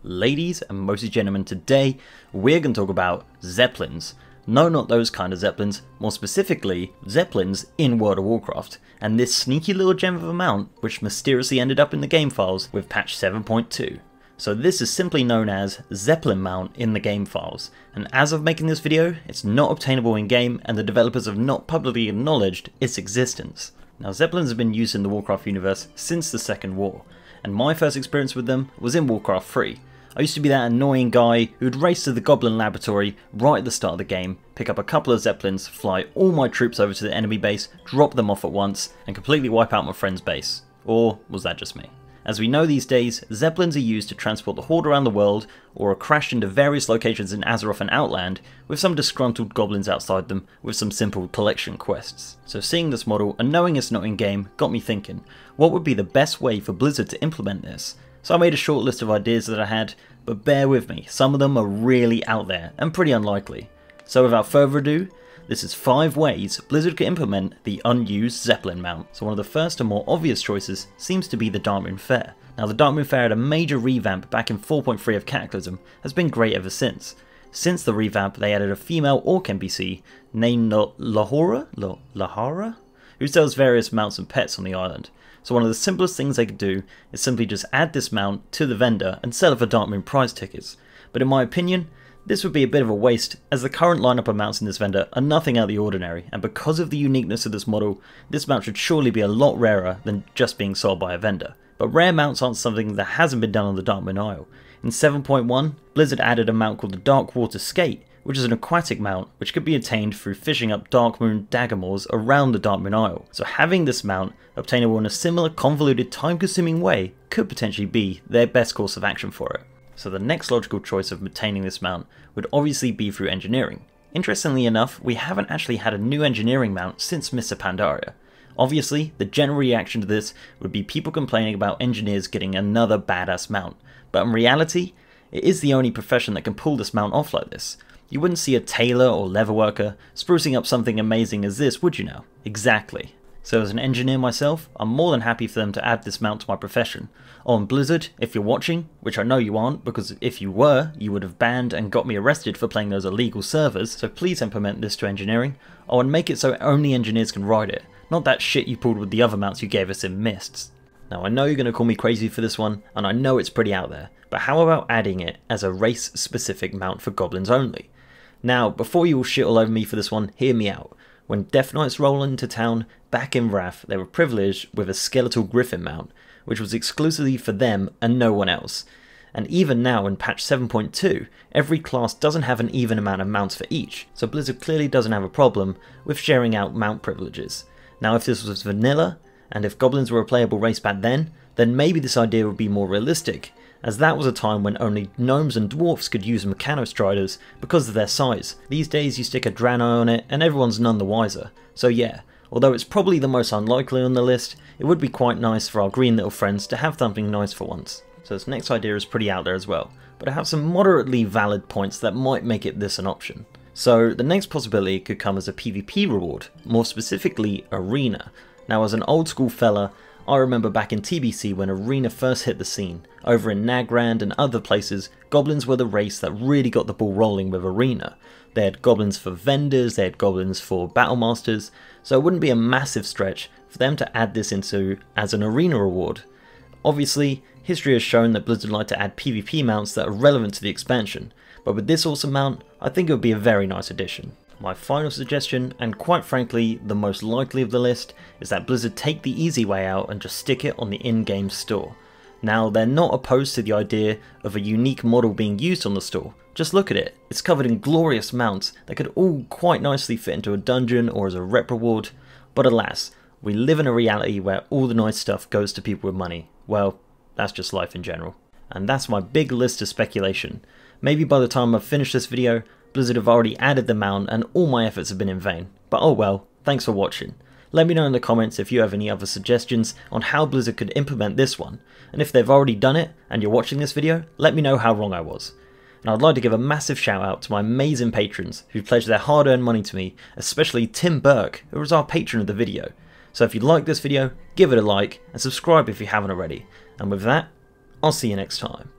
Ladies and mostly gentlemen, today we're going to talk about Zeppelins. No, not those kind of Zeppelins, more specifically Zeppelins in World of Warcraft, and this sneaky little gem of a mount which mysteriously ended up in the game files with patch 7.2. So this is simply known as Zeppelin Mount in the game files, and as of making this video, it's not obtainable in game and the developers have not publicly acknowledged its existence. Now Zeppelins have been used in the Warcraft universe since the Second War, and my first experience with them was in Warcraft 3. I used to be that annoying guy who'd race to the Goblin laboratory right at the start of the game, pick up a couple of Zeppelins, fly all my troops over to the enemy base, drop them off at once, and completely wipe out my friend's base. Or was that just me? As we know these days, Zeppelins are used to transport the Horde around the world, or are crashed into various locations in Azeroth and Outland, with some disgruntled goblins outside them with some simple collection quests. So seeing this model and knowing it's not in game got me thinking, what would be the best way for Blizzard to implement this? So I made a short list of ideas that I had, but bear with me, some of them are really out there and pretty unlikely. So without further ado, this is 5 ways Blizzard could implement the unused Zeppelin mount. So one of the first and more obvious choices seems to be the Darwin Fair. Now the Darwin Fair had a major revamp back in 4.3 of Cataclysm, has been great ever since. Since the revamp they added a female orc NPC named Lahara, who sells various mounts and pets on the island. So one of the simplest things they could do is simply just add this mount to the vendor and sell it for Darkmoon prize tickets. But in my opinion, this would be a bit of a waste, as the current lineup of mounts in this vendor are nothing out of the ordinary, and because of the uniqueness of this model, this mount should surely be a lot rarer than just being sold by a vendor. But rare mounts aren't something that hasn't been done on the Darkmoon Isle. In 7.1, Blizzard added a mount called the Dark Water Skate, which is an aquatic mount which could be attained through fishing up Darkmoon daggermores around the Darkmoon Isle. So having this mount obtainable in a similar convoluted time-consuming way could potentially be their best course of action for it. So the next logical choice of obtaining this mount would obviously be through engineering. Interestingly enough, we haven't actually had a new engineering mount since Mr. Pandaria. Obviously, the general reaction to this would be people complaining about engineers getting another badass mount, but in reality, it is the only profession that can pull this mount off like this. You wouldn't see a tailor or leatherworker sprucing up something amazing as this, would you now? Exactly. So as an engineer myself, I'm more than happy for them to add this mount to my profession. On Blizzard, if you're watching, which I know you aren't, because if you were, you would have banned and got me arrested for playing those illegal servers, so please implement this to engineering. Oh, and make it so only engineers can ride it, not that shit you pulled with the other mounts you gave us in Mists. Now I know you're going to call me crazy for this one, and I know it's pretty out there, but how about adding it as a race-specific mount for goblins only? Now, before you all shit all over me for this one, hear me out. When Death Knights rolled into town, back in Wrath, they were privileged with a skeletal griffin mount, which was exclusively for them and no one else. And even now in patch 7.2, every class doesn't have an even amount of mounts for each, so Blizzard clearly doesn't have a problem with sharing out mount privileges. Now if this was vanilla, and if goblins were a playable race back then maybe this idea would be more realistic, as that was a time when only gnomes and dwarfs could use Mechanostriders because of their size. These days you stick a Draenei on it and everyone's none the wiser. So yeah, although it's probably the most unlikely on the list, it would be quite nice for our green little friends to have something nice for once. So this next idea is pretty out there as well, but I have some moderately valid points that might make it this an option. So the next possibility could come as a PvP reward, more specifically Arena. Now as an old school fella, I remember back in TBC when Arena first hit the scene. Over in Nagrand and other places, goblins were the race that really got the ball rolling with Arena. They had goblins for vendors, they had goblins for battle masters, so it wouldn't be a massive stretch for them to add this into as an Arena reward. Obviously, history has shown that Blizzard like to add PvP mounts that are relevant to the expansion, but with this awesome mount, I think it would be a very nice addition. My final suggestion, and quite frankly the most likely of the list, is that Blizzard take the easy way out and just stick it on the in-game store. Now they're not opposed to the idea of a unique model being used on the store, just look at it, it's covered in glorious mounts that could all quite nicely fit into a dungeon or as a rep reward, but alas, we live in a reality where all the nice stuff goes to people with money. Well, that's just life in general. And that's my big list of speculation. Maybe by the time I've finished this video, Blizzard have already added the mount and all my efforts have been in vain. But oh well, thanks for watching. Let me know in the comments if you have any other suggestions on how Blizzard could implement this one. And if they've already done it and you're watching this video, let me know how wrong I was. And I'd like to give a massive shout out to my amazing patrons who pledged their hard earned money to me, especially Tim Burke, who was our patron of the video. So if you like this video, give it a like and subscribe if you haven't already. And with that, I'll see you next time.